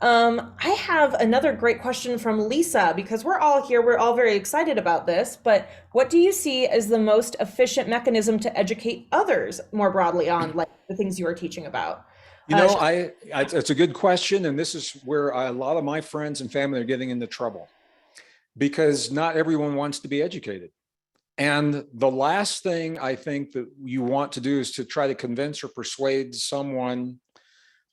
I have another great question from Lisa because we're all here, we're all very excited about this, but what do you see as the most efficient mechanism to educate others more broadly on like the things you are teaching about? You know, Sh- it's a good question, and this is where a lot of my friends and family are getting into trouble because not everyone wants to be educated. And the last thing I think that you want to do is to try to convince or persuade someone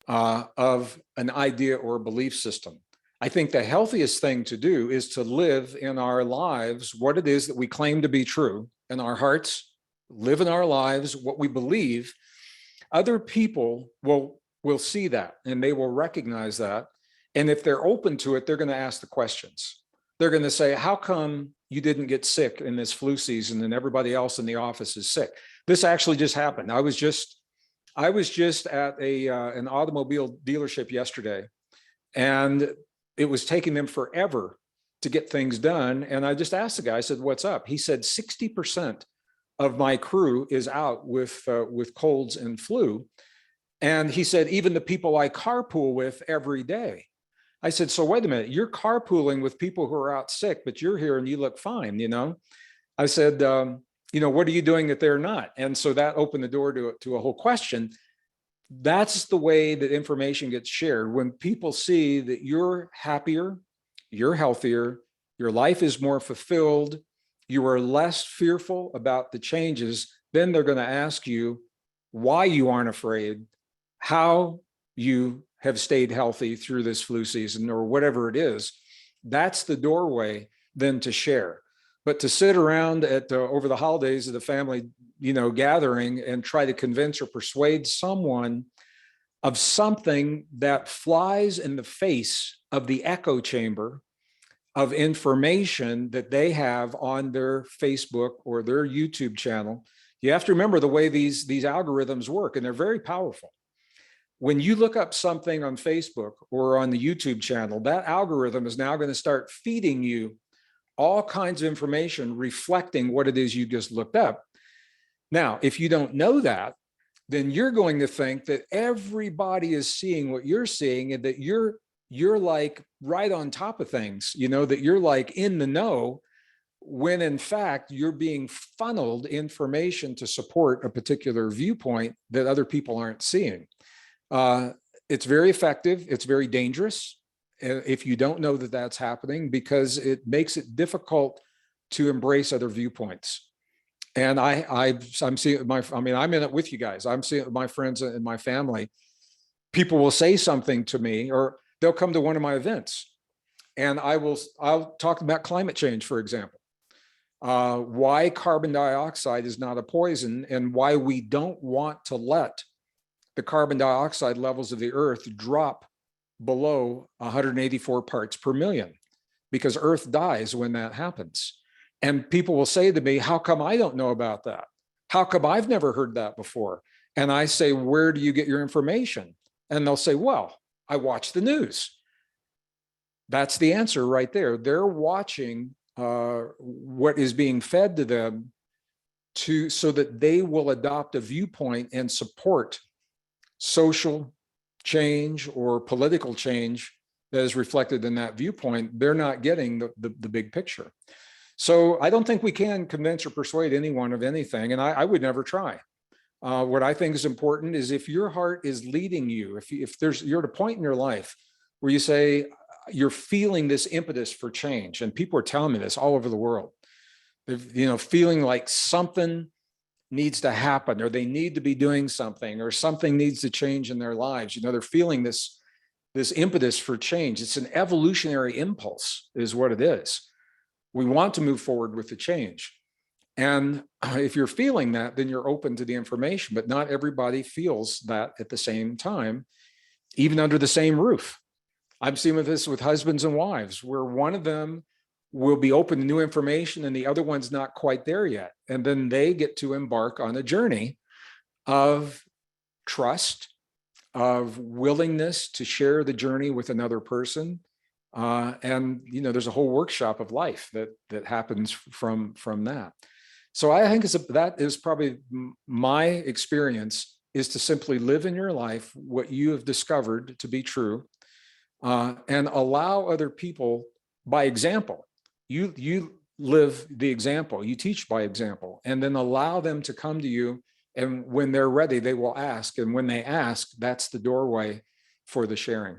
of an idea or a belief system. I think the healthiest thing to do is to live in our lives what it is that we claim to be true in our hearts, live in our lives what we believe. Other people will see that and they will recognize that. And if they're open to it, they're going to ask the questions. They're going to say, how come you didn't get sick in this flu season and everybody else in the office is sick? This actually just happened. I was just at an automobile dealership yesterday, and it was taking them forever to get things done. And I just asked the guy, I said, what's up? He said, 60% of my crew is out with colds and flu. And he said, even the people I carpool with every day. I said, so wait a minute, you're carpooling with people who are out sick, but you're here and you look fine, you know? I said, what are you doing that they're not? And so that opened the door to a whole question. That's the way that information gets shared. When people see that you're happier, you're healthier, your life is more fulfilled, you are less fearful about the changes, then they're going to ask you why you aren't afraid, how you have stayed healthy through this flu season or whatever it is. That's the doorway then to share. But to sit around at over the holidays of the family, gathering and try to convince or persuade someone of something that flies in the face of the echo chamber of information that they have on their Facebook or their YouTube channel. You have to remember the way these algorithms work, and they're very powerful. When you look up something on Facebook or on the YouTube channel, that algorithm is now going to start feeding you all kinds of information reflecting what it is you just looked up. Now, if you don't know that, then you're going to think that everybody is seeing what you're seeing and that you're like right on top of things, that you're like in the know, when in fact you're being funneled information to support a particular viewpoint that other people aren't seeing. It's very effective. It's very dangerous if you don't know that that's happening, because it makes it difficult to embrace other viewpoints. And I'm seeing I'm in it with you guys. I'm seeing it with my friends and my family. People will say something to me, or they'll come to one of my events, and I'll talk about climate change, for example, why carbon dioxide is not a poison, and why we don't want to let the carbon dioxide levels of the earth drop below 184 parts per million, because Earth dies when that happens. And people will say to me, how come I don't know about that? How come I've never heard that before? And I say, where do you get your information? And they'll say, well, I watch the news. That's the answer right there. They're watching what is being fed to them so that they will adopt a viewpoint and support social change or political change that is reflected in that viewpoint. They're not getting the big picture. So I don't think we can convince or persuade anyone of anything, and I would never try. What I think is important is if your heart is leading you, if you're at a point in your life where you say you're feeling this impetus for change, and people are telling me this all over the world, feeling like something needs to happen, or they need to be doing something, or something needs to change in their lives. They're feeling this impetus for change. It's an evolutionary impulse is what it is. We want to move forward with the change. And if you're feeling that, then you're open to the information, but not everybody feels that at the same time, even under the same roof. I've seen this with husbands and wives, where one of them will be open to new information and the other one's not quite there yet. And then they get to embark on a journey of trust, of willingness to share the journey with another person. And there's a whole workshop of life that happens from that. So I think that is probably my experience, is to simply live in your life what you have discovered to be true. and allow other people by example. You live the example, you teach by example, and then allow them to come to you. And when they're ready, they will ask. And when they ask, that's the doorway for the sharing.